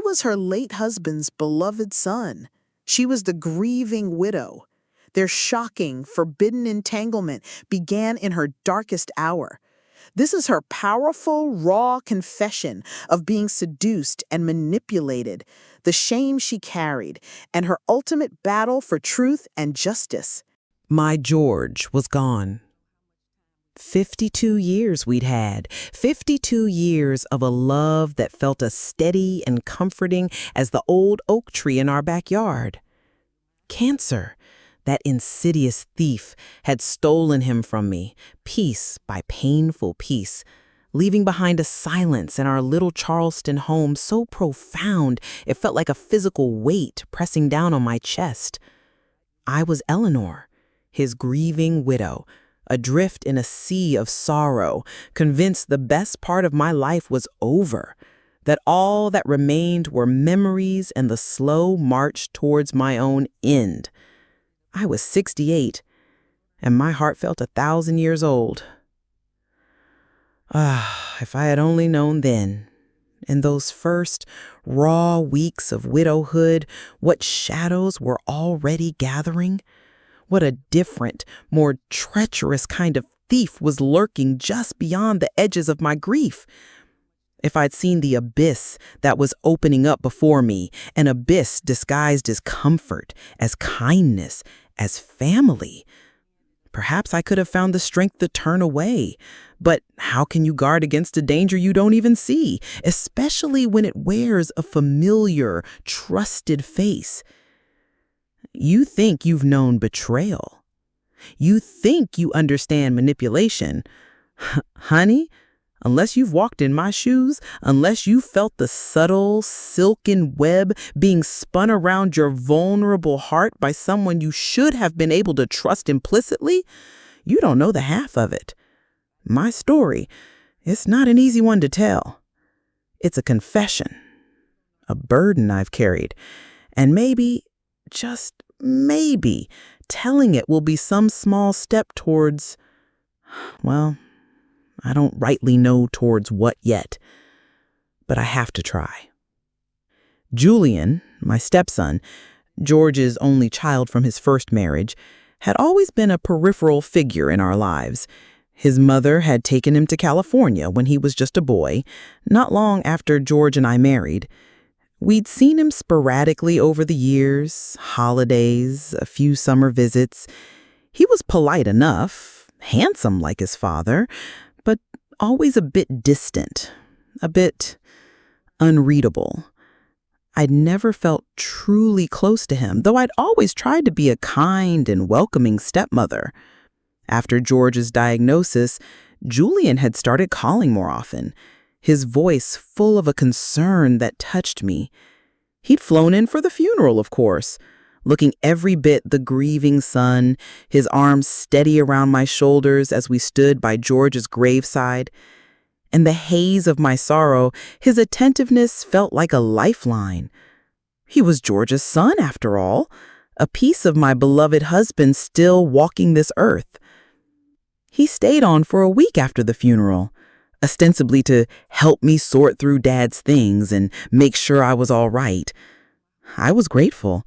was her late husband's beloved son. She was the grieving widow. Their shocking, forbidden entanglement began in her darkest hour. This is her powerful, raw confession of being seduced and manipulated, the shame she carried, and her ultimate battle for truth and justice. My George was gone. 52 years we'd had, 52 years of a love that felt as steady and comforting as the old oak tree in our backyard. Cancer, that insidious thief, had stolen him from me, piece by painful piece, leaving behind a silence in our little Charleston home so profound it felt like a physical weight pressing down on my chest. I was Eleanor, his grieving widow, adrift in a sea of sorrow, convinced the best part of my life was over, that all that remained were memories and the slow march towards my own end. I was 68, and my heart felt 1,000 years old. If I had only known then, in those first raw weeks of widowhood, what shadows were already gathering, what a different, more treacherous kind of thief was lurking just beyond the edges of my grief. If I'd seen the abyss that was opening up before me, an abyss disguised as comfort, as kindness, as family, perhaps I could have found the strength to turn away. But how can you guard against a danger you don't even see, especially when it wears a familiar, trusted face? You think you've known betrayal. You think you understand manipulation. Honey, unless you've walked in my shoes, unless you felt the subtle, silken web being spun around your vulnerable heart by someone you should have been able to trust implicitly, you don't know the half of it. My story, it's not an easy one to tell. It's a confession, a burden I've carried, and maybe, just maybe, telling it will be some small step towards, well, I don't rightly know towards what yet, but I have to try. Julian, my stepson, George's only child from his first marriage, had always been a peripheral figure in our lives. His mother had taken him to California when he was just a boy, not long after George and I married. We'd seen him sporadically over the years, holidays, a few summer visits. He was polite enough, handsome like his father, but always a bit distant, a bit unreadable. I'd never felt truly close to him, though I'd always tried to be a kind and welcoming stepmother. After George's diagnosis, Julian had started calling more often, his voice full of a concern that touched me. He'd flown in for the funeral, of course, looking every bit the grieving son, his arms steady around my shoulders as we stood by George's graveside. In the haze of my sorrow, his attentiveness felt like a lifeline. He was George's son, after all, a piece of my beloved husband still walking this earth. He stayed on for a week after the funeral, ostensibly to help me sort through Dad's things and make sure I was all right. I was grateful.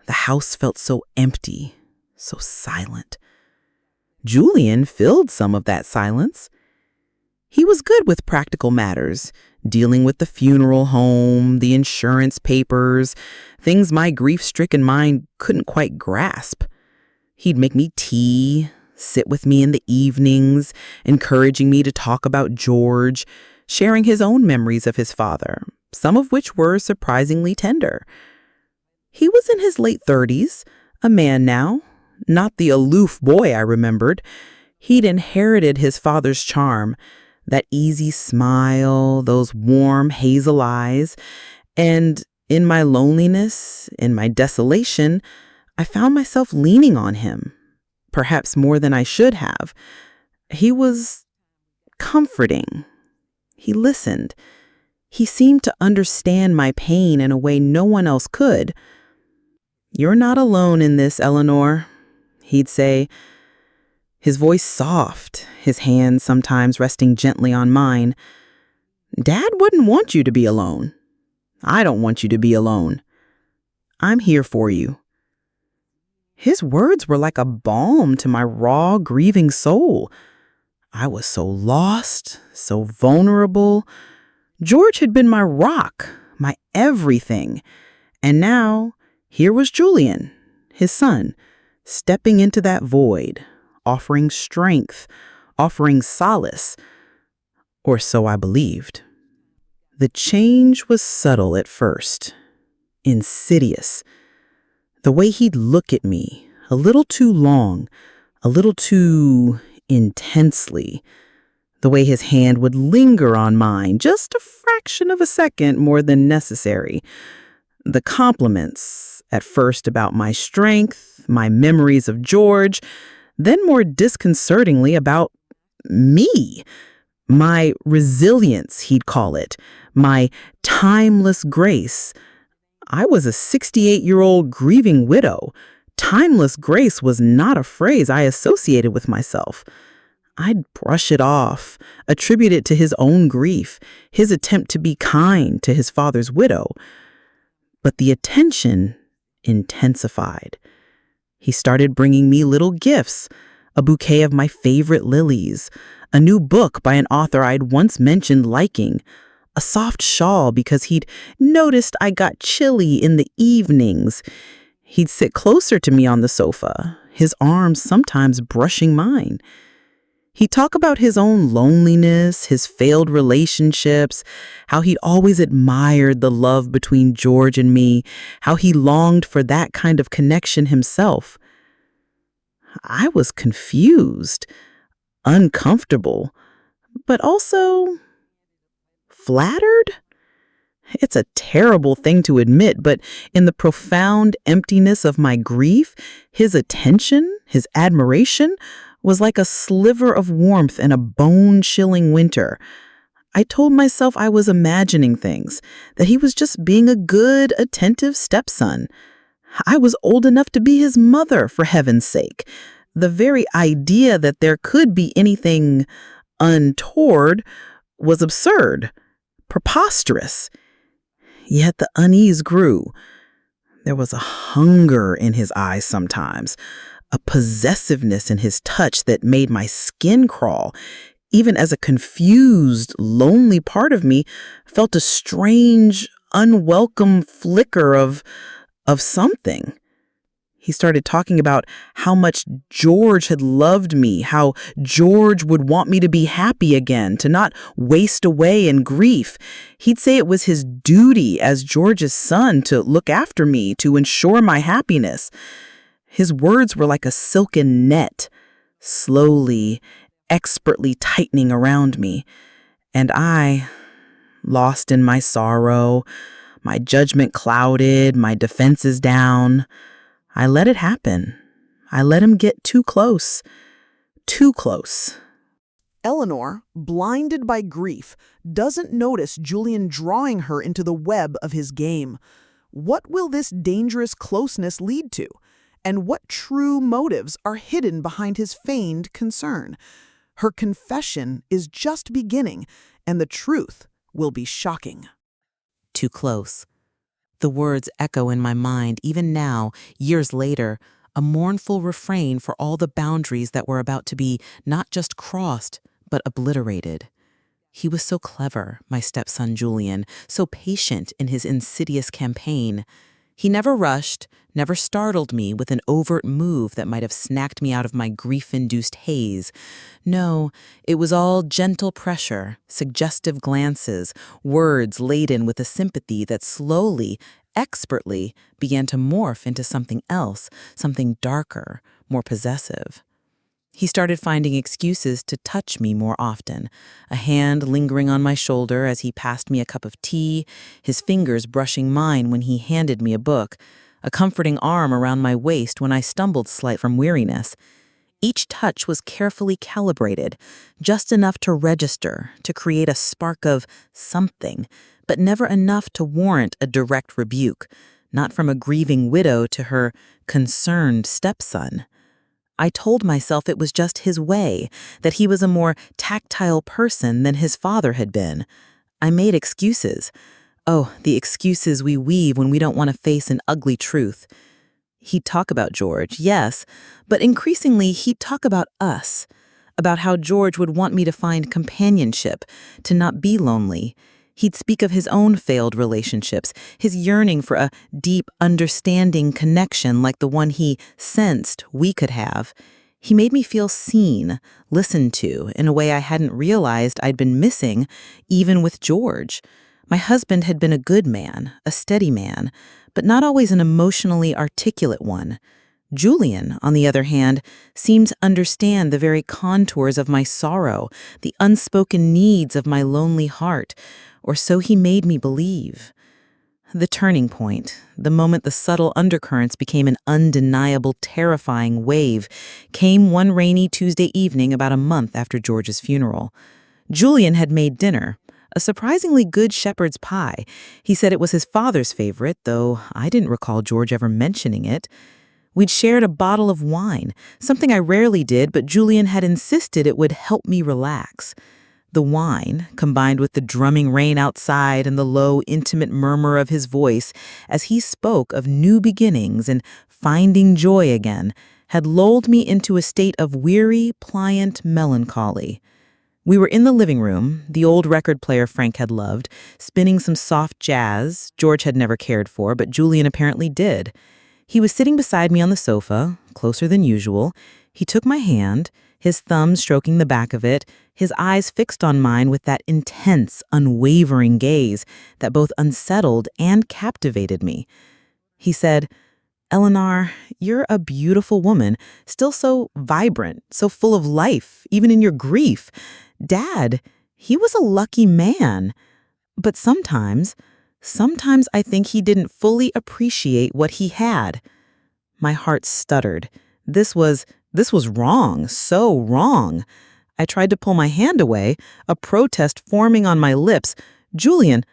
The house felt so empty, so silent. Julian filled some of that silence. He was good with practical matters, dealing with the funeral home, the insurance papers, things my grief-stricken mind couldn't quite grasp. He'd make me tea, sit with me in the evenings, encouraging me to talk about George, sharing his own memories of his father, some of which were surprisingly tender. He was in his late 30s, a man now, not the aloof boy I remembered. He'd inherited his father's charm, that easy smile, those warm hazel eyes, and in my loneliness, in my desolation, I found myself leaning on him, perhaps more than I should have. He was comforting. He listened. He seemed to understand my pain in a way no one else could. "You're not alone in this, Eleanor," he'd say, his voice soft, his hand sometimes resting gently on mine. "Dad wouldn't want you to be alone. I don't want you to be alone. I'm here for you." His words were like a balm to my raw, grieving soul. I was so lost, so vulnerable. George had been my rock, my everything. And now, here was Julian, his son, stepping into that void, offering strength, offering solace. Or so I believed. The change was subtle at first, insidious. The way he'd look at me, a little too long, a little too intensely. The way his hand would linger on mine just a fraction of a second more than necessary. The compliments, at first about my strength, my memories of George, then more disconcertingly about me. My resilience, he'd call it, my timeless grace. I was a 68-year-old grieving widow. Timeless grace was not a phrase I associated with myself. I'd brush it off, attribute it to his own grief, his attempt to be kind to his father's widow. But the attention intensified. He started bringing me little gifts, a bouquet of my favorite lilies, a new book by an author I'd once mentioned liking, a soft shawl because he'd noticed I got chilly in the evenings. He'd sit closer to me on the sofa, his arms sometimes brushing mine. He'd talk about his own loneliness, his failed relationships, how he'd always admired the love between George and me, how he longed for that kind of connection himself. I was confused, uncomfortable, but also flattered? It's a terrible thing to admit, but in the profound emptiness of my grief, his attention, his admiration, was like a sliver of warmth in a bone-chilling winter. I told myself I was imagining things, that he was just being a good, attentive stepson. I was old enough to be his mother, for heaven's sake. The very idea that there could be anything untoward was absurd, preposterous. Yet the unease grew. There was a hunger in his eyes sometimes, a possessiveness in his touch that made my skin crawl. Even as a confused, lonely part of me felt a strange, unwelcome flicker of something. He started talking about how much George had loved me, how George would want me to be happy again, to not waste away in grief. He'd say it was his duty as George's son to look after me, to ensure my happiness. His words were like a silken net, slowly, expertly tightening around me. And I, lost in my sorrow, my judgment clouded, my defenses down, I let it happen. I let him get too close. Too close. Eleanor, blinded by grief, doesn't notice Julian drawing her into the web of his game. What will this dangerous closeness lead to? And what true motives are hidden behind his feigned concern? Her confession is just beginning, and the truth will be shocking. Too close. The words echo in my mind even now, years later, a mournful refrain for all the boundaries that were about to be not just crossed, but obliterated. He was so clever, my stepson Julian, so patient in his insidious campaign. He never rushed, never startled me with an overt move that might have snacked me out of my grief-induced haze. No, it was all gentle pressure, suggestive glances, words laden with a sympathy that slowly, expertly, began to morph into something else, something darker, more possessive. He started finding excuses to touch me more often, a hand lingering on my shoulder as he passed me a cup of tea, his fingers brushing mine when he handed me a book, a comforting arm around my waist when I stumbled slight from weariness. Each touch was carefully calibrated, just enough to register, to create a spark of something, but never enough to warrant a direct rebuke, not from a grieving widow to her concerned stepson. I told myself it was just his way, that he was a more tactile person than his father had been. I made excuses. Oh, the excuses we weave when we don't want to face an ugly truth. He'd talk about George, yes, but increasingly he'd talk about us, about how George would want me to find companionship, to not be lonely. He'd speak of his own failed relationships, his yearning for a deep, understanding connection like the one he sensed we could have. He made me feel seen, listened to, in a way I hadn't realized I'd been missing, even with George. My husband had been a good man, a steady man, but not always an emotionally articulate one. Julian, on the other hand, seemed to understand the very contours of my sorrow, the unspoken needs of my lonely heart, or so he made me believe. The turning point, the moment the subtle undercurrents became an undeniable, terrifying wave, came one rainy Tuesday evening about a month after George's funeral. Julian had made dinner, a surprisingly good shepherd's pie. He said it was his father's favorite, though I didn't recall George ever mentioning it. We'd shared a bottle of wine, something I rarely did, but Julian had insisted it would help me relax. The wine, combined with the drumming rain outside and the low, intimate murmur of his voice as he spoke of new beginnings and finding joy again, had lulled me into a state of weary, pliant melancholy. We were in the living room, the old record player Frank had loved, spinning some soft jazz George had never cared for, but Julian apparently did. He was sitting beside me on the sofa, closer than usual. He took my hand, his thumb stroking the back of it, his eyes fixed on mine with that intense, unwavering gaze that both unsettled and captivated me. He said, "Eleanor, you're a beautiful woman, still so vibrant, so full of life, even in your grief. Dad, he was a lucky man. But sometimes I think he didn't fully appreciate what he had." My heart stuttered. This was wrong, so wrong. I tried to pull my hand away, a protest forming on my lips. "Julian,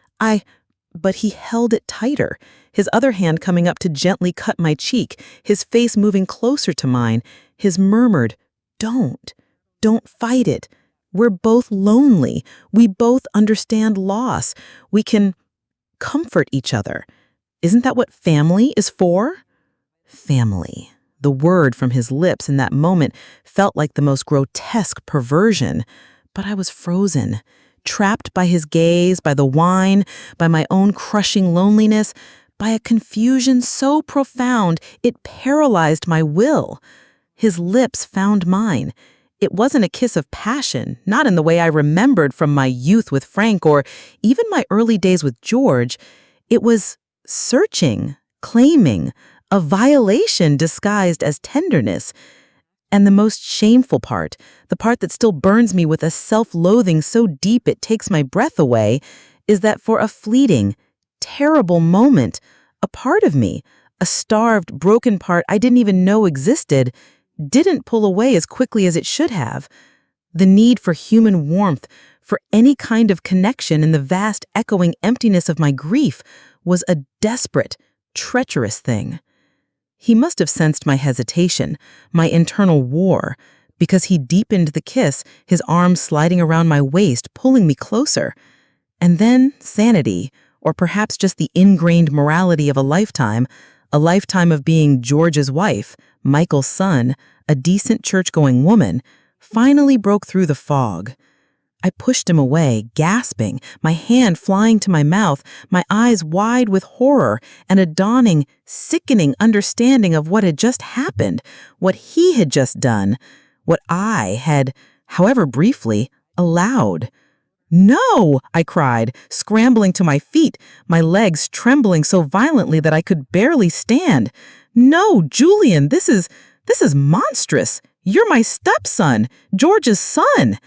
But he held it tighter, his other hand coming up to gently cut my cheek, his face moving closer to mine, his murmured, Don't fight it. We're both lonely. We both understand loss. We can comfort each other. Isn't that what family is for?" Family. The word from his lips in that moment felt like the most grotesque perversion. But I was frozen, trapped by his gaze, by the wine, by my own crushing loneliness, by a confusion so profound it paralyzed my will. His lips found mine. It wasn't a kiss of passion, not in the way I remembered from my youth with Frank or even my early days with George. It was searching, claiming, a violation disguised as tenderness. And the most shameful part, the part that still burns me with a self-loathing so deep it takes my breath away, is that for a fleeting, terrible moment, a part of me, a starved, broken part I didn't even know existed, didn't pull away as quickly as it should have. The need for human warmth, for any kind of connection in the vast, echoing emptiness of my grief, was a desperate, treacherous thing. He must have sensed my hesitation, my internal war, because he deepened the kiss, his arms sliding around my waist, pulling me closer. And then sanity, or perhaps just the ingrained morality of a lifetime of being George's wife, Michael's son, a decent church-going woman, finally broke through the fog. I pushed him away, gasping, my hand flying to my mouth, my eyes wide with horror and a dawning, sickening understanding of what had just happened, what he had just done, what I had, however briefly, allowed. "No!" I cried, scrambling to my feet, my legs trembling so violently that I could barely stand. "No, Julian, this is monstrous. You're my stepson, George's son."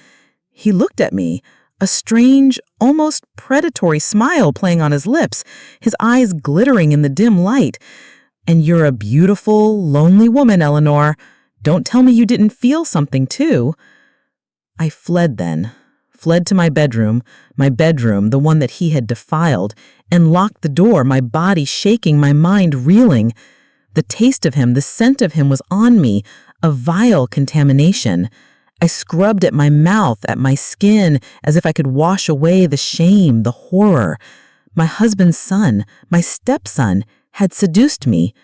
He looked at me, a strange, almost predatory smile playing on his lips, his eyes glittering in the dim light. "And you're a beautiful, lonely woman, Eleanor. Don't tell me you didn't feel something, too." I fled then, fled to my bedroom, the one that he had defiled, and locked the door, my body shaking, my mind reeling. The taste of him, the scent of him was on me, a vile contamination. I scrubbed at my mouth, at my skin, as if I could wash away the shame, the horror. My husband's son, my stepson, had seduced me.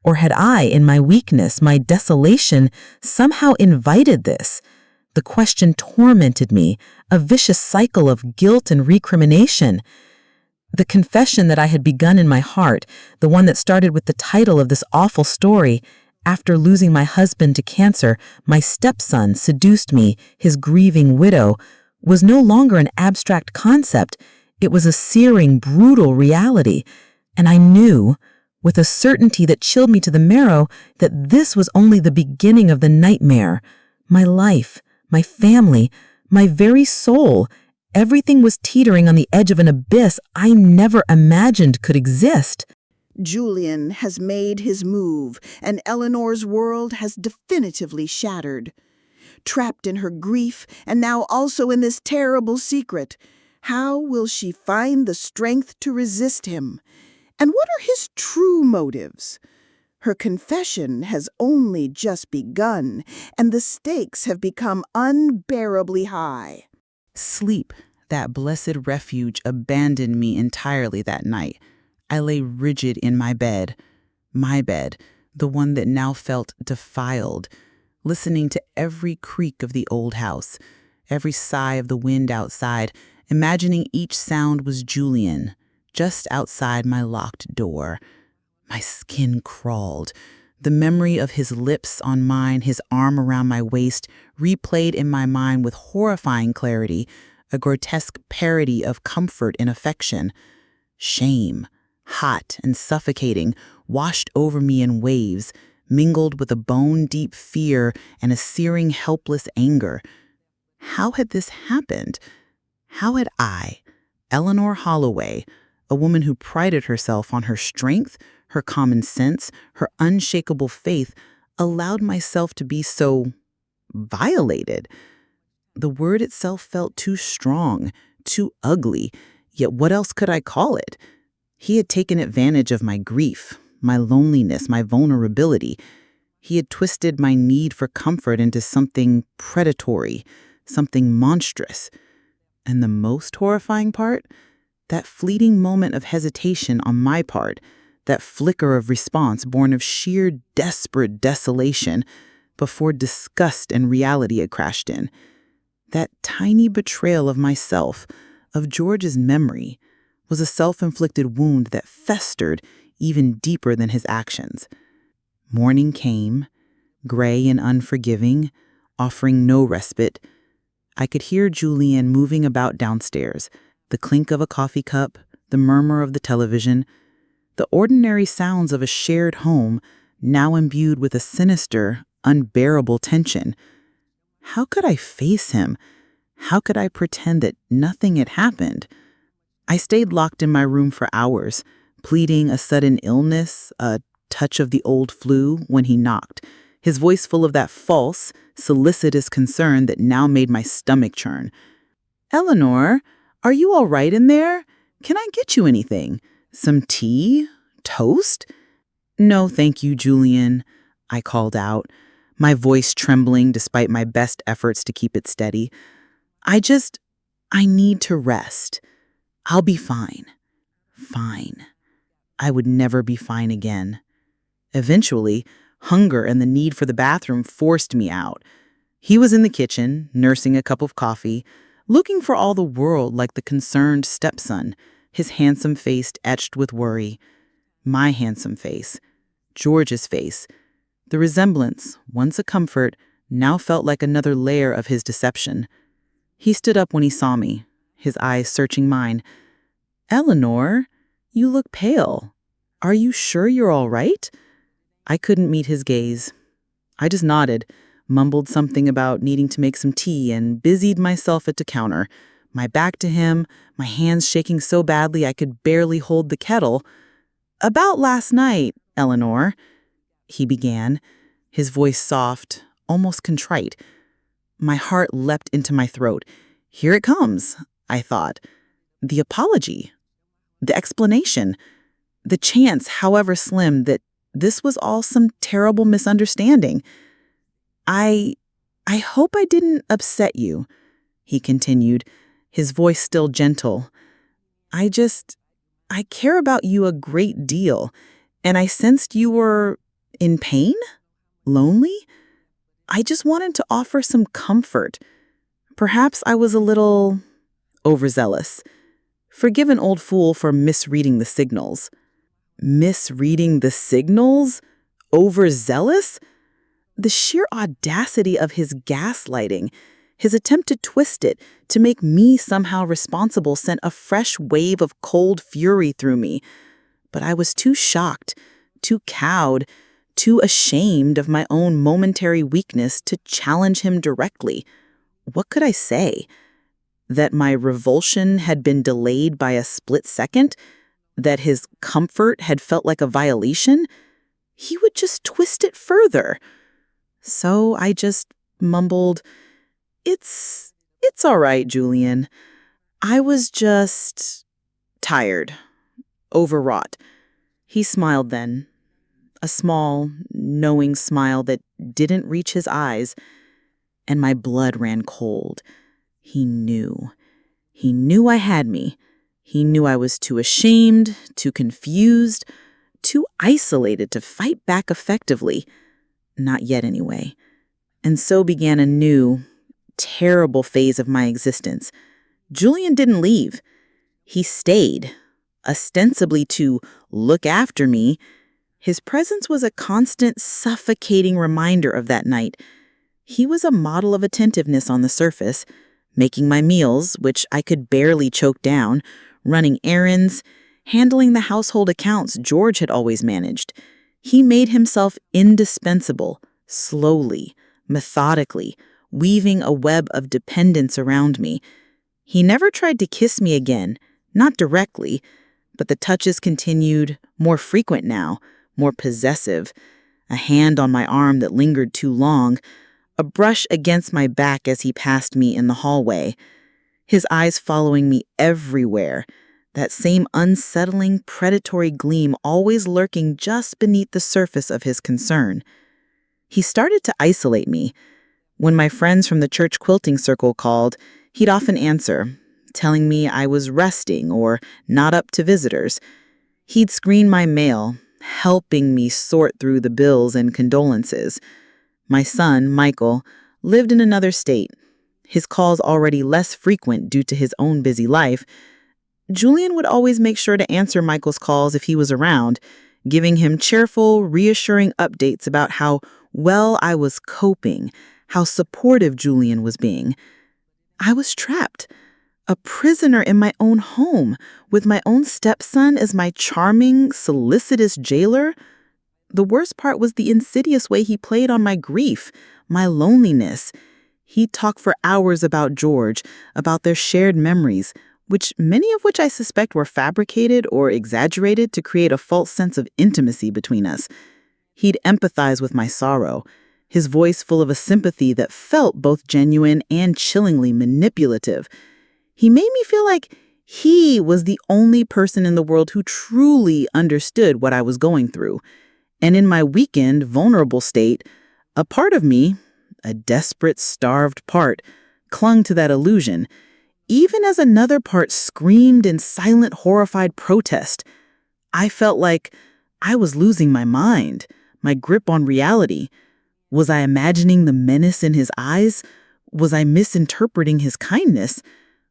Or had I, in my weakness, my desolation, somehow invited this? The question tormented me, a vicious cycle of guilt and recrimination. The confession that I had begun in my heart, the one that started with the title of this awful story, after losing my husband to cancer, my stepson seduced me, his grieving widow, was no longer an abstract concept. It was a searing, brutal reality. And I knew, with a certainty that chilled me to the marrow, that this was only the beginning of the nightmare. My life, my family, my very soul, everything was teetering on the edge of an abyss I never imagined could exist. Julian has made his move, and Eleanor's world has definitively shattered. Trapped in her grief, and now also in this terrible secret, how will she find the strength to resist him? And what are his true motives? Her confession has only just begun, and the stakes have become unbearably high. Sleep, that blessed refuge, abandoned me entirely that night. I lay rigid in my bed, the one that now felt defiled, listening to every creak of the old house, every sigh of the wind outside, imagining each sound was Julian, just outside my locked door. My skin crawled. The memory of his lips on mine, his arm around my waist, replayed in my mind with horrifying clarity, a grotesque parody of comfort and affection. Shame, hot and suffocating, washed over me in waves, mingled with a bone-deep fear and a searing, helpless anger. How had this happened? How had I, Eleanor Holloway, a woman who prided herself on her strength, her common sense, her unshakable faith, allowed myself to be so violated? The word itself felt too strong, too ugly, yet what else could I call it? He had taken advantage of my grief, my loneliness, my vulnerability. He had twisted my need for comfort into something predatory, something monstrous. And the most horrifying part? That fleeting moment of hesitation on my part, that flicker of response born of sheer desperate desolation before disgust and reality had crashed in. That tiny betrayal of myself, of George's memory, was a self-inflicted wound that festered even deeper than his actions. Morning came, gray and unforgiving, offering no respite. I could hear Julian moving about downstairs, the clink of a coffee cup, the murmur of the television, the ordinary sounds of a shared home now imbued with a sinister, unbearable tension. How could I face him? How could I pretend that nothing had happened? I stayed locked in my room for hours, pleading a sudden illness, a touch of the old flu, when he knocked, his voice full of that false, solicitous concern that now made my stomach churn. "Eleanor, are you all right in there? Can I get you anything? Some tea? Toast?" "No, thank you, Julian," I called out, my voice trembling despite my best efforts to keep it steady. I need to rest. I'll be fine." Fine. I would never be fine again. Eventually, hunger and the need for the bathroom forced me out. He was in the kitchen, nursing a cup of coffee, looking for all the world like the concerned stepson, his handsome face etched with worry. My handsome face. George's face. The resemblance, once a comfort, now felt like another layer of his deception. He stood up when he saw me, his eyes searching mine. "Eleanor, you look pale. Are you sure you're all right?" I couldn't meet his gaze. I just nodded, mumbled something about needing to make some tea, and busied myself at the counter, my back to him, my hands shaking so badly I could barely hold the kettle. "About last night, Eleanor," he began, his voice soft, almost contrite. My heart leapt into my throat. Here it comes, I thought. The apology. The explanation. The chance, however slim, that this was all some terrible misunderstanding. I hope I didn't upset you," he continued, his voice still gentle. I I care about you a great deal, and I sensed you were in pain? Lonely? I just wanted to offer some comfort. Perhaps I was a little overzealous. Forgive an old fool for misreading the signals. Misreading the signals? Overzealous? The sheer audacity of his gaslighting, his attempt to twist it, to make me somehow responsible, sent a fresh wave of cold fury through me. But I was too shocked, too cowed, too ashamed of my own momentary weakness to challenge him directly. What could I say? That my revulsion had been delayed by a split second? That his comfort had felt like a violation? He would just twist it further. So I just mumbled, It's all right, Julian. I was just tired, overwrought." He smiled then, a small, knowing smile that didn't reach his eyes, and my blood ran cold. He knew. He knew I had me. He knew I was too ashamed, too confused, too isolated to fight back effectively. Not yet, anyway. And so began a new, terrible phase of my existence. Julian didn't leave. He stayed, ostensibly to look after me. His presence was a constant, suffocating reminder of that night. He was a model of attentiveness on the surface, making my meals, which I could barely choke down, running errands, handling the household accounts George had always managed. He made himself indispensable, slowly, methodically, weaving a web of dependence around me. He never tried to kiss me again, not directly, but the touches continued, more frequent now, more possessive. A hand on my arm that lingered too long, a brush against my back as he passed me in the hallway. His eyes following me everywhere, that same unsettling, predatory gleam always lurking just beneath the surface of his concern. He started to isolate me. When my friends from the church quilting circle called, he'd often answer, telling me I was resting or not up to visitors. He'd screen my mail, helping me sort through the bills and condolences. My son, Michael, lived in another state, his calls already less frequent due to his own busy life. Julian would always make sure to answer Michael's calls if he was around, giving him cheerful, reassuring updates about how well I was coping, how supportive Julian was being. I was trapped, a prisoner in my own home, with my own stepson as my charming, solicitous jailer. The worst part was the insidious way he played on my grief, my loneliness. He'd talk for hours about George, about their shared memories, many of which I suspect were fabricated or exaggerated to create a false sense of intimacy between us. He'd empathize with my sorrow, his voice full of a sympathy that felt both genuine and chillingly manipulative. He made me feel like he was the only person in the world who truly understood what I was going through. And in my weakened, vulnerable state, a part of me, a desperate, starved part, clung to that illusion, even as another part screamed in silent, horrified protest. I felt like I was losing my mind, my grip on reality. Was I imagining the menace in his eyes? Was I misinterpreting his kindness?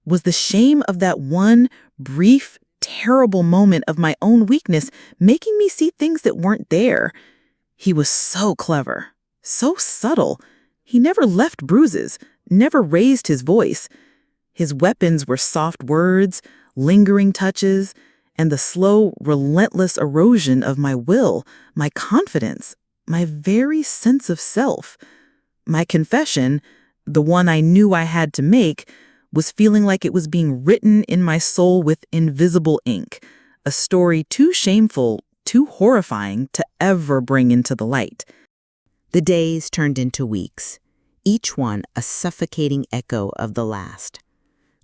Was the shame of that one brief, terrible moment of my own weakness making me see things that weren't there? He was so clever, so subtle. He never left bruises, never raised his voice. His weapons were soft words, lingering touches, and the slow, relentless erosion of my will, my confidence, my very sense of self. My confession, the one I knew I had to make, was feeling like it was being written in my soul with invisible ink, a story too shameful, too horrifying to ever bring into the light. The days turned into weeks, each one a suffocating echo of the last.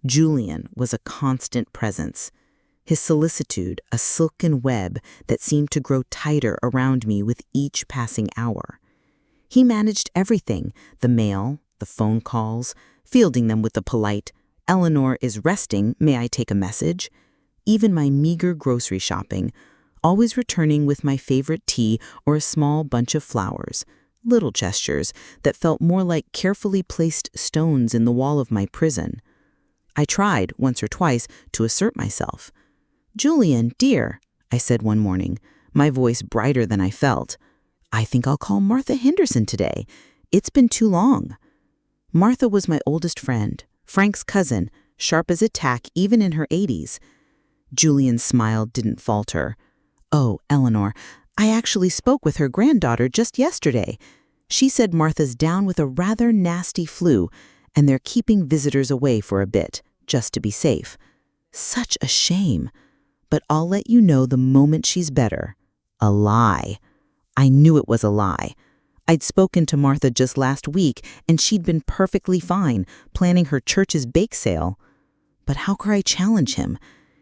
Julian was a constant presence, his solicitude a silken web that seemed to grow tighter around me with each passing hour. He managed everything, the mail, the phone calls, fielding them with the polite, "Eleanor is resting, may I take a message?" even my meager grocery shopping, always returning with my favorite tea or a small bunch of flowers, little gestures that felt more like carefully placed stones in the wall of my prison. I tried, once or twice, to assert myself. "Julian, dear," I said one morning, my voice brighter than I felt, "I think I'll call Martha Henderson today. It's been too long." Martha was my oldest friend, Frank's cousin, sharp as a tack even in her 80s. Julian's smile didn't falter. "Oh, Eleanor, I actually spoke with her granddaughter just yesterday. She said Martha's down with a rather nasty flu, and they're keeping visitors away for a bit, just to be safe. Such a shame. But I'll let you know the moment she's better." A lie. I knew it was a lie. I'd spoken to Martha just last week, and she'd been perfectly fine, planning her church's bake sale. But how could I challenge him?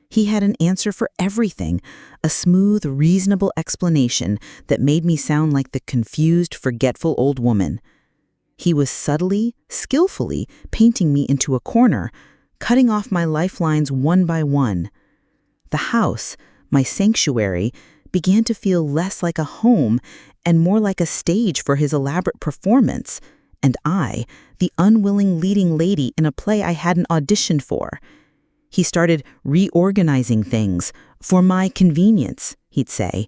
He had an answer for everything, a smooth, reasonable explanation that made me sound like the confused, forgetful old woman. He was subtly, skillfully painting me into a corner, cutting off my lifelines one by one. The house, my sanctuary, began to feel less like a home and more like a stage for his elaborate performance, and I, the unwilling leading lady in a play I hadn't auditioned for. He started reorganizing things, for my convenience, he'd say.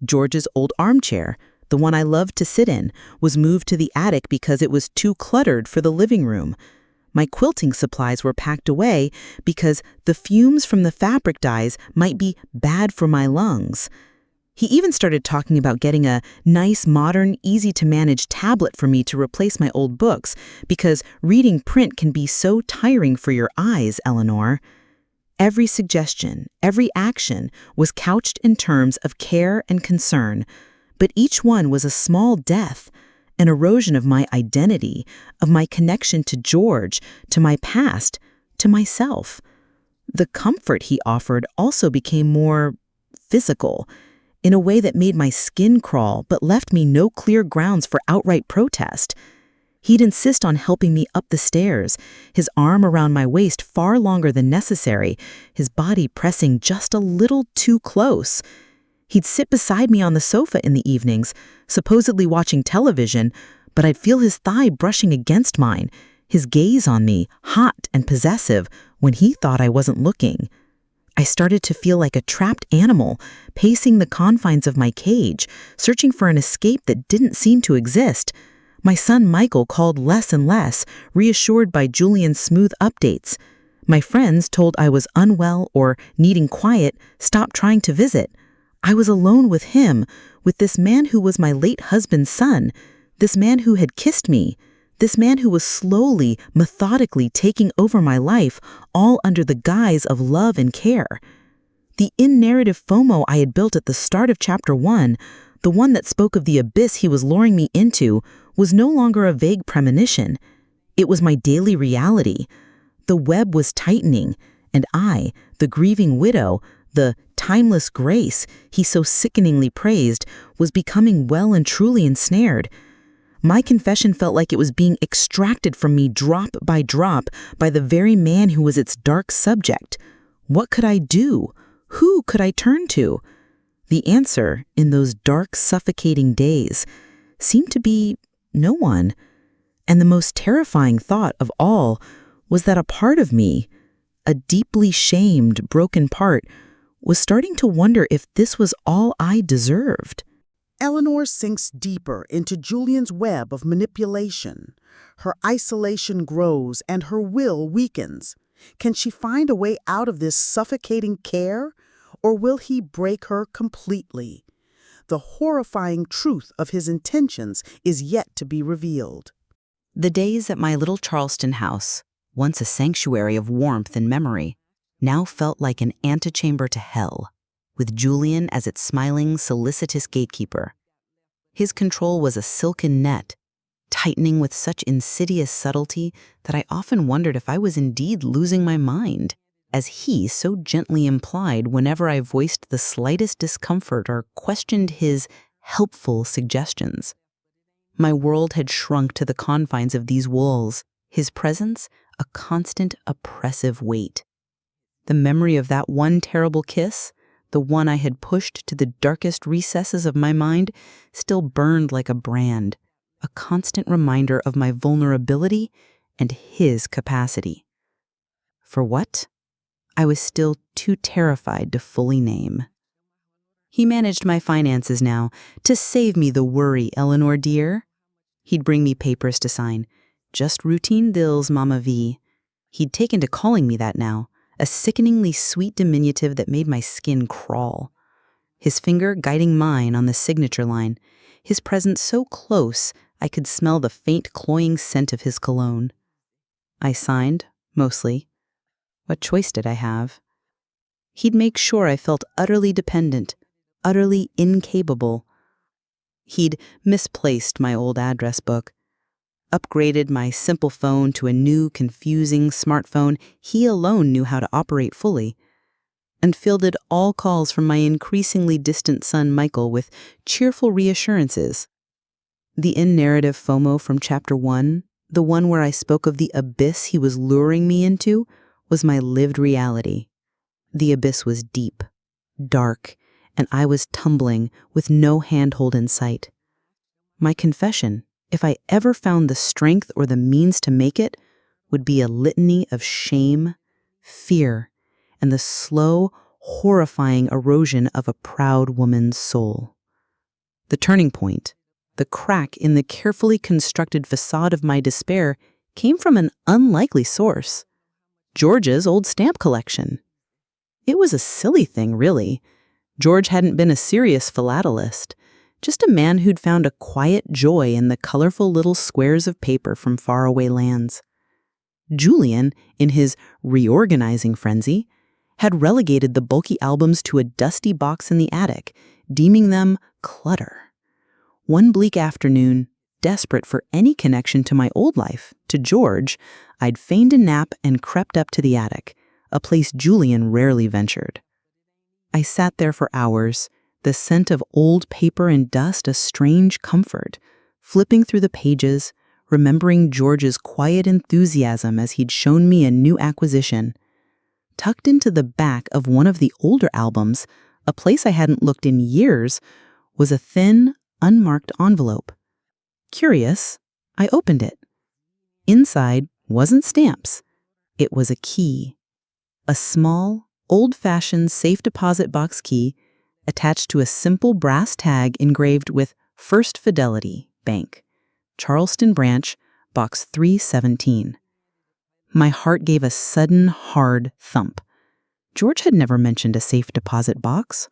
George's old armchair, the one I loved to sit in, was moved to the attic because it was too cluttered for the living room. My quilting supplies were packed away because the fumes from the fabric dyes might be bad for my lungs. He even started talking about getting a nice, modern, easy-to-manage tablet for me to replace my old books, because reading print can be so tiring for your eyes, Eleanor. Every suggestion, every action was couched in terms of care and concern, but each one was a small death, an erosion of my identity, of my connection to George, to my past, to myself. The comfort he offered also became more physical, in a way that made my skin crawl but left me no clear grounds for outright protest. He'd insist on helping me up the stairs, his arm around my waist far longer than necessary, his body pressing just a little too close. He'd sit beside me on the sofa in the evenings, supposedly watching television, but I'd feel his thigh brushing against mine, his gaze on me, hot and possessive, when he thought I wasn't looking. I started to feel like a trapped animal, pacing the confines of my cage, searching for an escape that didn't seem to exist. My son Michael called less and less, reassured by Julian's smooth updates. My friends, told I was unwell or needing quiet, stopped trying to visit. I was alone with him, with this man who was my late husband's son, this man who had kissed me, this man who was slowly, methodically taking over my life, all under the guise of love and care. The in-narrative FOMO I had built at the start of Chapter 1, the one that spoke of the abyss he was luring me into, was no longer a vague premonition. It was my daily reality. The web was tightening, and I, the grieving widow, the timeless grace he so sickeningly praised, was becoming well and truly ensnared. My confession felt like it was being extracted from me drop by the very man who was its dark subject. What could I do? Who could I turn to? The answer, in those dark, suffocating days, seemed to be no one. And the most terrifying thought of all was that a part of me, a deeply shamed, broken part, was starting to wonder if this was all I deserved. Eleanor sinks deeper into Julian's web of manipulation. Her isolation grows and her will weakens. Can she find a way out of this suffocating care, or will he break her completely? The horrifying truth of his intentions is yet to be revealed. The days at my little Charleston house, once a sanctuary of warmth and memory, now felt like an antechamber to hell, with Julian as its smiling, solicitous gatekeeper. His control was a silken net, tightening with such insidious subtlety that I often wondered if I was indeed losing my mind, as he so gently implied whenever I voiced the slightest discomfort or questioned his helpful suggestions. My world had shrunk to the confines of these walls, his presence a constant oppressive weight. The memory of that one terrible kiss, the one I had pushed to the darkest recesses of my mind, still burned like a brand, a constant reminder of my vulnerability and his capacity. For what? I was still too terrified to fully name. He managed my finances now, to save me the worry, Eleanor dear. He'd bring me papers to sign. Just routine bills, Mama V. He'd taken to calling me that now, a sickeningly sweet diminutive that made my skin crawl. His finger guiding mine on the signature line, his presence so close I could smell the faint cloying scent of his cologne. I signed, mostly. What choice did I have? He'd make sure I felt utterly dependent, utterly incapable. He'd misplaced my old address book, upgraded my simple phone to a new, confusing smartphone he alone knew how to operate fully, and fielded all calls from my increasingly distant son Michael with cheerful reassurances. The in-narrative FOMO from Chapter 1, the one where I spoke of the abyss he was luring me into, was my lived reality. The abyss was deep, dark, and I was tumbling with no handhold in sight. My confession, if I ever found the strength or the means to make it, would be a litany of shame, fear, and the slow, horrifying erosion of a proud woman's soul. The turning point, the crack in the carefully constructed facade of my despair, came from an unlikely source: George's old stamp collection. It was a silly thing, really. George hadn't been a serious philatelist, just a man who'd found a quiet joy in the colorful little squares of paper from faraway lands. Julian, in his reorganizing frenzy, had relegated the bulky albums to a dusty box in the attic, deeming them clutter. One bleak afternoon, desperate for any connection to my old life, to George, I'd feigned a nap and crept up to the attic, a place Julian rarely ventured. I sat there for hours, the scent of old paper and dust a strange comfort, flipping through the pages, remembering George's quiet enthusiasm as he'd shown me a new acquisition. Tucked into the back of one of the older albums, a place I hadn't looked in years, was a thin, unmarked envelope. Curious, I opened it. Inside wasn't stamps. It was a key. A small, old-fashioned safe deposit box key attached to a simple brass tag engraved with First Fidelity Bank, Charleston Branch, Box 317. My heart gave a sudden, hard thump. George had never mentioned a safe deposit box.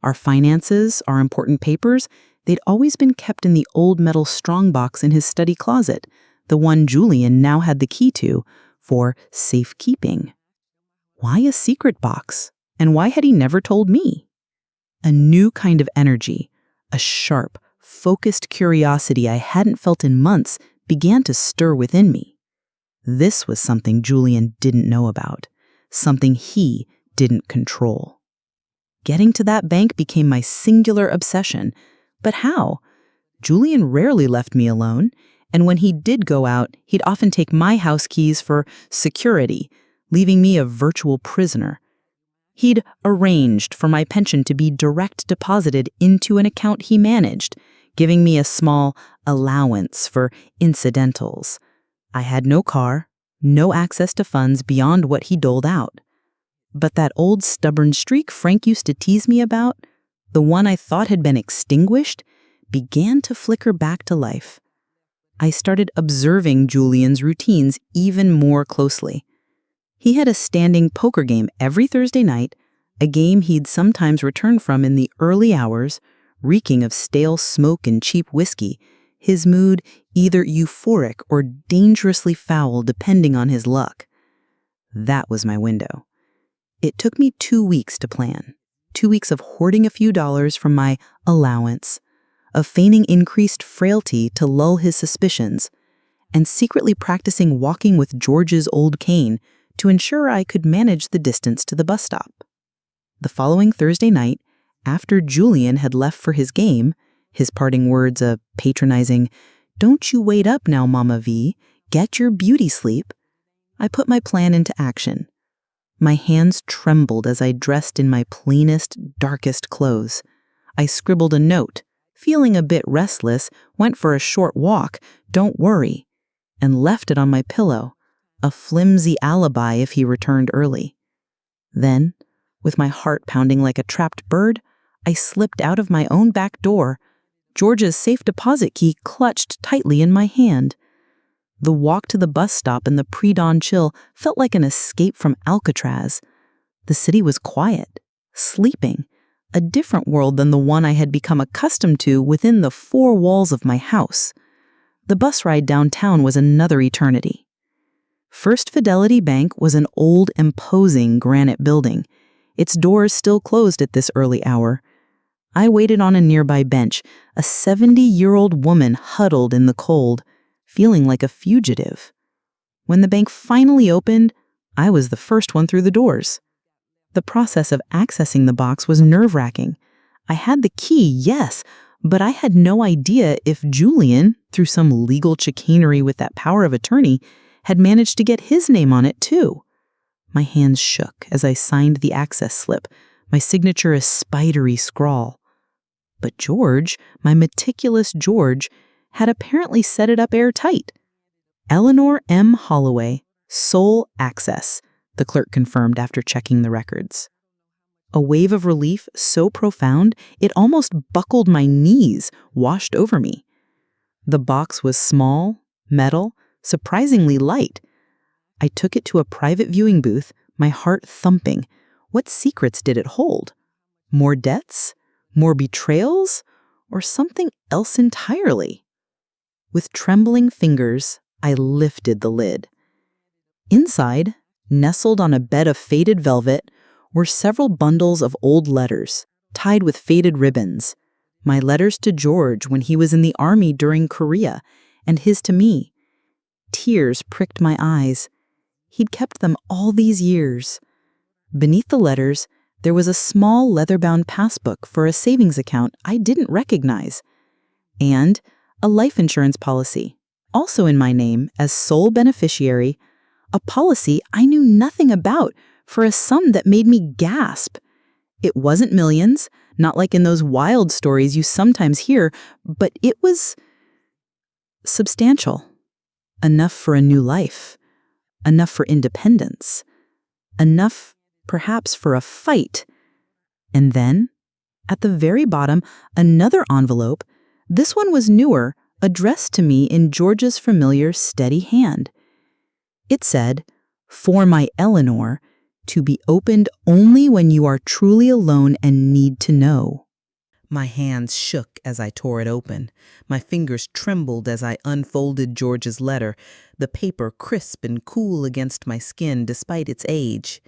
Our finances, our important papers, they'd always been kept in the old metal strongbox in his study closet, the one Julian now had the key to, for safekeeping. Why a secret box? And why had he never told me? A new kind of energy, a sharp, focused curiosity I hadn't felt in months, began to stir within me. This was something Julian didn't know about, something he didn't control. Getting to that bank became my singular obsession. But how? Julian rarely left me alone, and when he did go out, he'd often take my house keys for security, leaving me a virtual prisoner. He'd arranged for my pension to be direct deposited into an account he managed, giving me a small allowance for incidentals. I had no car, no access to funds beyond what he doled out. But that old stubborn streak Frank used to tease me about, the one I thought had been extinguished, began to flicker back to life. I started observing Julian's routines even more closely. He had a standing poker game every Thursday night, a game he'd sometimes return from in the early hours, reeking of stale smoke and cheap whiskey, his mood either euphoric or dangerously foul depending on his luck. That was my window. It took me 2 weeks to plan, 2 weeks of hoarding a few dollars from my allowance, of feigning increased frailty to lull his suspicions, and secretly practicing walking with George's old cane to ensure I could manage the distance to the bus stop. The following Thursday night, after Julian had left for his game, his parting words a patronizing, "Don't you wait up now, Mama V, get your beauty sleep," I put my plan into action. My hands trembled as I dressed in my plainest, darkest clothes. I scribbled a note. Feeling a bit restless, went for a short walk, don't worry, and left it on my pillow, a flimsy alibi if he returned early. Then, with my heart pounding like a trapped bird, I slipped out of my own back door, George's safe deposit key clutched tightly in my hand. The walk to the bus stop in the pre-dawn chill felt like an escape from Alcatraz. The city was quiet, sleeping, a different world than the one I had become accustomed to within the four walls of my house. The bus ride downtown was another eternity. First Fidelity Bank was an old, imposing granite building, its doors still closed at this early hour. I waited on a nearby bench, a 70-year-old woman huddled in the cold, feeling like a fugitive. When the bank finally opened, I was the first one through the doors. The process of accessing the box was nerve-wracking. I had the key, yes, but I had no idea if Julian, through some legal chicanery with that power of attorney, had managed to get his name on it too. My hands shook as I signed the access slip, my signature a spidery scrawl. But George, my meticulous George, had apparently set it up airtight. Eleanor M. Holloway, sole access, the clerk confirmed after checking the records. A wave of relief so profound it almost buckled my knees, washed over me. The box was small, metal, surprisingly light. I took it to a private viewing booth, my heart thumping. What secrets did it hold? More debts? More betrayals? Or something else entirely? With trembling fingers, I lifted the lid. Inside, nestled on a bed of faded velvet, were several bundles of old letters, tied with faded ribbons. My letters to George when he was in the army during Korea, and his to me. Tears pricked my eyes. He'd kept them all these years. Beneath the letters, there was a small leather-bound passbook for a savings account I didn't recognize, and a life insurance policy, also in my name as sole beneficiary, a policy I knew nothing about for a sum that made me gasp. It wasn't millions, not like in those wild stories you sometimes hear, but it was substantial. Enough for a new life. Enough for independence. Enough, perhaps, for a fight. And then, at the very bottom, another envelope. This one was newer, addressed to me in George's familiar, steady hand. It said, "For my Eleanor, to be opened only when you are truly alone and need to know." My hands shook as I tore it open. My fingers trembled as I unfolded George's letter, the paper crisp and cool against my skin despite its age.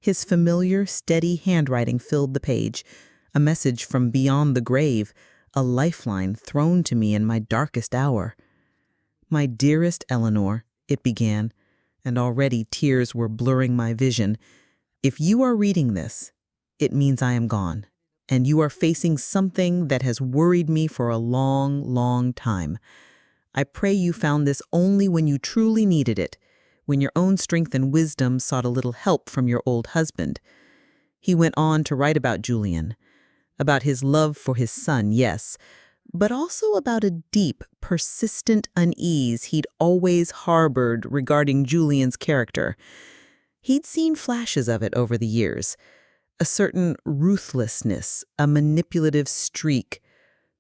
His familiar, steady handwriting filled the page, a message from beyond the grave, a lifeline thrown to me in my darkest hour. "My dearest Eleanor," it began, and already tears were blurring my vision. "If you are reading this, it means I am gone. And you are facing something that has worried me for a long, long time. I pray you found this only when you truly needed it, when your own strength and wisdom sought a little help from your old husband." He went on to write about Julian, about his love for his son, yes, but also about a deep, persistent unease he'd always harbored regarding Julian's character. He'd seen flashes of it over the years. A certain ruthlessness, a manipulative streak,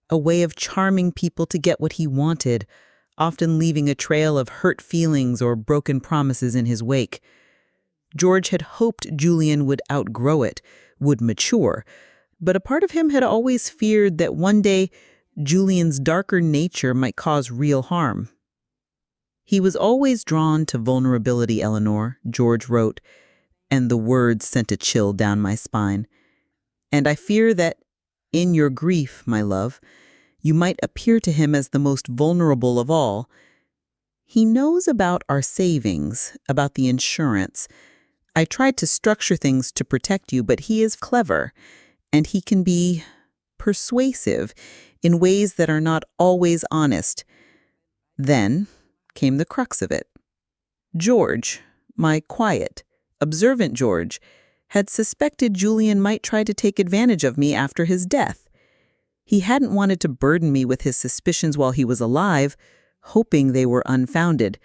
a way of charming people to get what he wanted, often leaving a trail of hurt feelings or broken promises in his wake. George had hoped Julian would outgrow it, would mature, but a part of him had always feared that one day Julian's darker nature might cause real harm. "He was always drawn to vulnerability, Eleanor," George wrote, and the words sent a chill down my spine. "And I fear that, in your grief, my love, you might appear to him as the most vulnerable of all. He knows about our savings, about the insurance. I tried to structure things to protect you, but he is clever, and he can be persuasive in ways that are not always honest." Then came the crux of it. George, my quiet, observant George, had suspected Julian might try to take advantage of me after his death. He hadn't wanted to burden me with his suspicions while he was alive, hoping they were unfounded.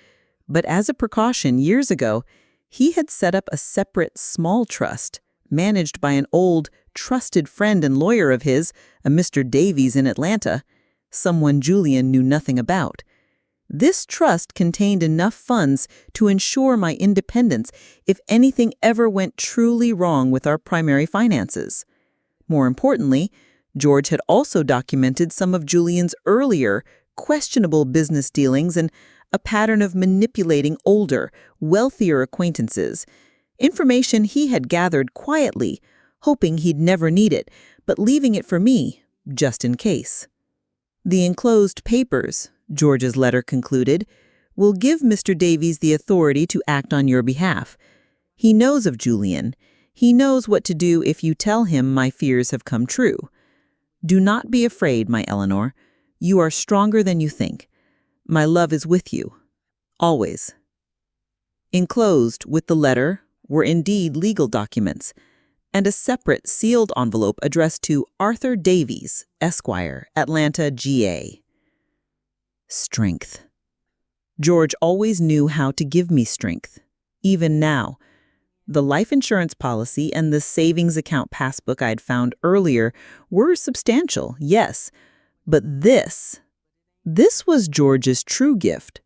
But as a precaution, years ago, he had set up a separate small trust, managed by an old, trusted friend and lawyer of his, a Mr. Davies in Atlanta, someone Julian knew nothing about. This trust contained enough funds to ensure my independence if anything ever went truly wrong with our primary finances. More importantly, George had also documented some of Julian's earlier, questionable business dealings and a pattern of manipulating older, wealthier acquaintances, information he had gathered quietly, hoping he'd never need it, but leaving it for me, just in case. The enclosed papers, George's letter concluded, will give Mr. Davies the authority to act on your behalf. He knows of Julian. He knows what to do if you tell him my fears have come true. Do not be afraid, my Eleanor. You are stronger than you think. My love is with you. Always. Enclosed with the letter were indeed legal documents, and a separate sealed envelope addressed to Arthur Davies, Esquire, Atlanta, GA. Strength. George always knew how to give me strength, even now. The life insurance policy and the savings account passbook I'd found earlier were substantial, yes, but this was George's true gift.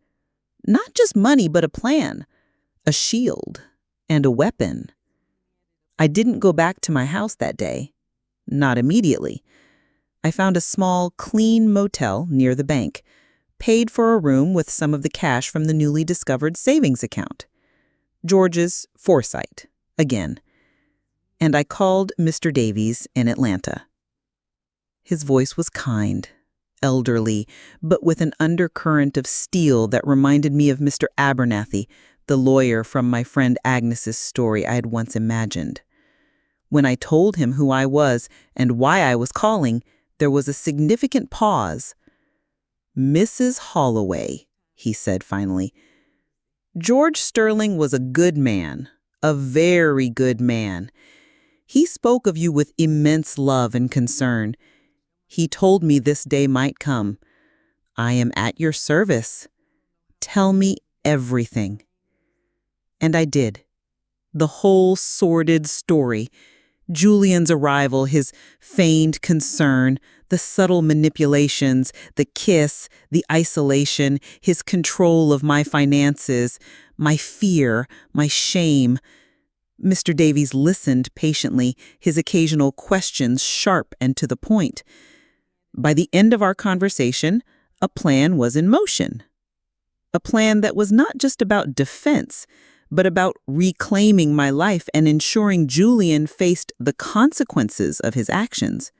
Not just money, but a plan, a shield, and a weapon. I didn't go back to my house that day. Not immediately. I found a small, clean motel near the bank, paid for a room with some of the cash from the newly discovered savings account. George's foresight, again. And I called Mr. Davies in Atlanta. His voice was kind, elderly, but with an undercurrent of steel that reminded me of Mr. Abernathy, the lawyer from my friend Agnes's story I had once imagined. When I told him who I was and why I was calling, there was a significant pause. "Mrs. Holloway," he said finally. "George Sterling was a good man, a very good man. He spoke of you with immense love and concern. He told me this day might come. I am at your service. Tell me everything." And I did. The whole sordid story. Julian's arrival, his feigned concern, the subtle manipulations, the kiss, the isolation, his control of my finances, my fear, my shame. Mr. Davies listened patiently, his occasional questions sharp and to the point. By the end of our conversation, a plan was in motion. A plan that was not just about defense, but about reclaiming my life and ensuring Julian faced the consequences of his actions.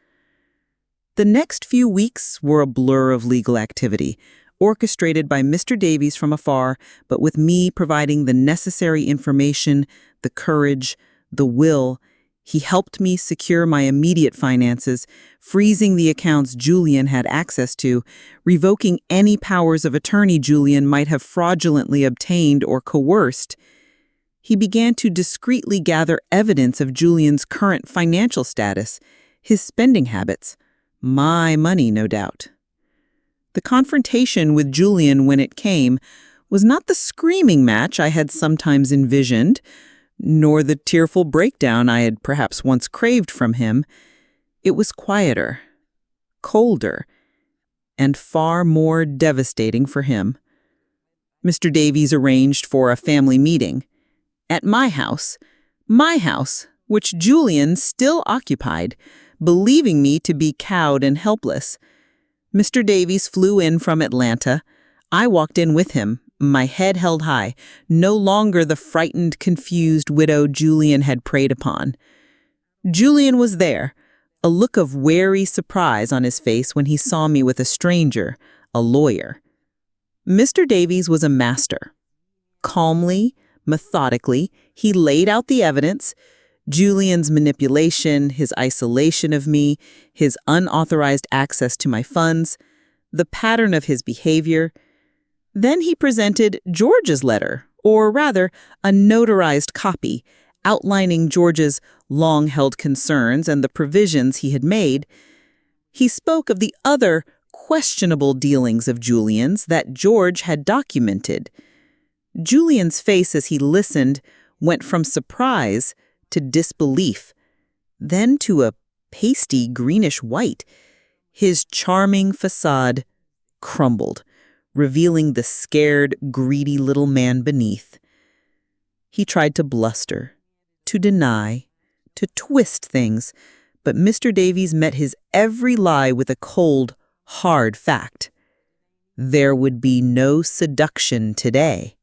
The next few weeks were a blur of legal activity, orchestrated by Mr. Davies from afar, but with me providing the necessary information, the courage, the will. He helped me secure my immediate finances, freezing the accounts Julian had access to, revoking any powers of attorney Julian might have fraudulently obtained or coerced. He began to discreetly gather evidence of Julian's current financial status, his spending habits. My money, no doubt. The confrontation with Julian when it came was not the screaming match I had sometimes envisioned, nor the tearful breakdown I had perhaps once craved from him. It was quieter, colder, and far more devastating for him. Mr. Davies arranged for a family meeting. At my house, which Julian still occupied, believing me to be cowed and helpless. Mr. Davies flew in from Atlanta. I walked in with him, my head held high, no longer the frightened, confused widow Julian had preyed upon. Julian was there, a look of wary surprise on his face when he saw me with a stranger, a lawyer. Mr. Davies was a master. Calmly, methodically, he laid out the evidence, Julian's manipulation, his isolation of me, his unauthorized access to my funds, the pattern of his behavior. Then he presented George's letter, or rather, a notarized copy, outlining George's long-held concerns and the provisions he had made. He spoke of the other questionable dealings of Julian's that George had documented. Julian's face as he listened went from surprise to disbelief, then to a pasty greenish white. His charming facade crumbled, revealing the scared, greedy little man beneath. He tried to bluster, to deny, to twist things, but Mr. Davies met his every lie with a cold, hard fact. There would be no seduction today,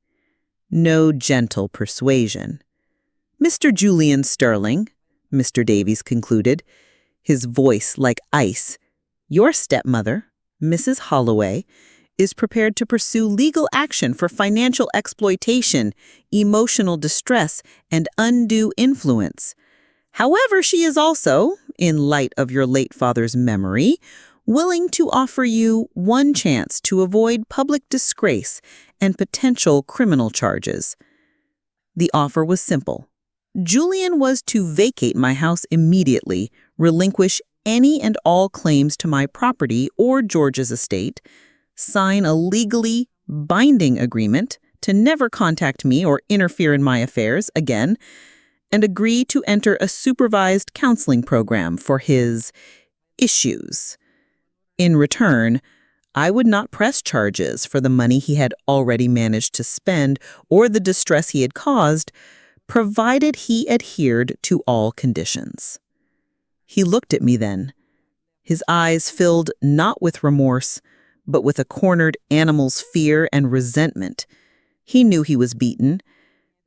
no gentle persuasion. Mr. Julian Sterling, Mr. Davies concluded, his voice like ice, your stepmother, Mrs. Holloway, is prepared to pursue legal action for financial exploitation, emotional distress, and undue influence. However, she is also, in light of your late father's memory, willing to offer you one chance to avoid public disgrace and potential criminal charges. The offer was simple. Julian was to vacate my house immediately, relinquish any and all claims to my property or George's estate, sign a legally binding agreement to never contact me or interfere in my affairs again, and agree to enter a supervised counseling program for his issues. In return, I would not press charges for the money he had already managed to spend or the distress he had caused, provided he adhered to all conditions. He looked at me then, his eyes filled not with remorse, but with a cornered animal's fear and resentment. He knew he was beaten.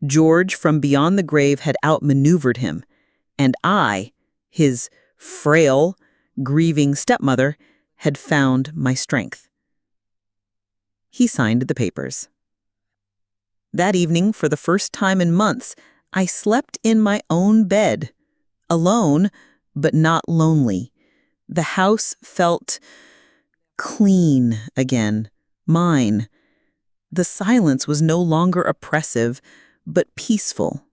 George from beyond the grave had outmaneuvered him, and I, his frail, grieving stepmother, had found my strength. He signed the papers. That evening, for the first time in months, I slept in my own bed, alone, but not lonely. The house felt clean again, mine. The silence was no longer oppressive, but peaceful.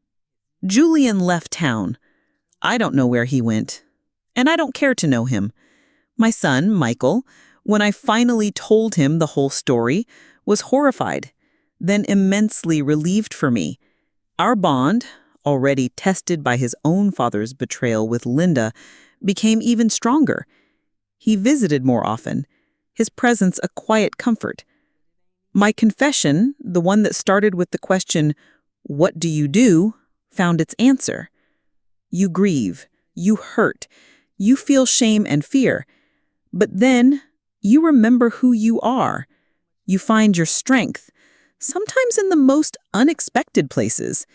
Julian left town. I don't know where he went, and I don't care to know him. My son, Michael, when I finally told him the whole story, was horrified, then immensely relieved for me. Our bond, already tested by his own father's betrayal with Linda, became even stronger. He visited more often, his presence a quiet comfort. My confession, the one that started with the question, "What do you do?" found its answer. You grieve, you hurt, you feel shame and fear, but then you remember who you are. You find your strength, sometimes in the most unexpected places,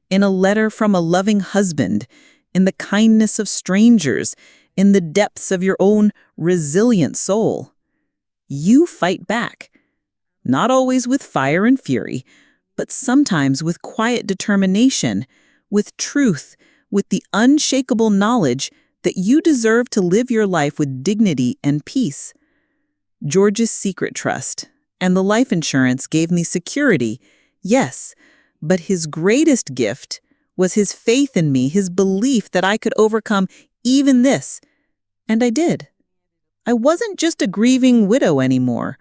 in a letter from a loving husband, in the kindness of strangers, in the depths of your own resilient soul. You fight back, not always with fire and fury, but sometimes with quiet determination, with truth, with the unshakable knowledge that you deserve to live your life with dignity and peace. George's secret trust and the life insurance gave me security, yes, but his greatest gift was his faith in me, his belief that I could overcome even this. And I did. I wasn't just a grieving widow anymore.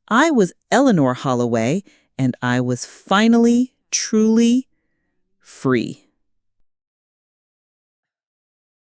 I was Eleanor Holloway, and I was finally, truly free.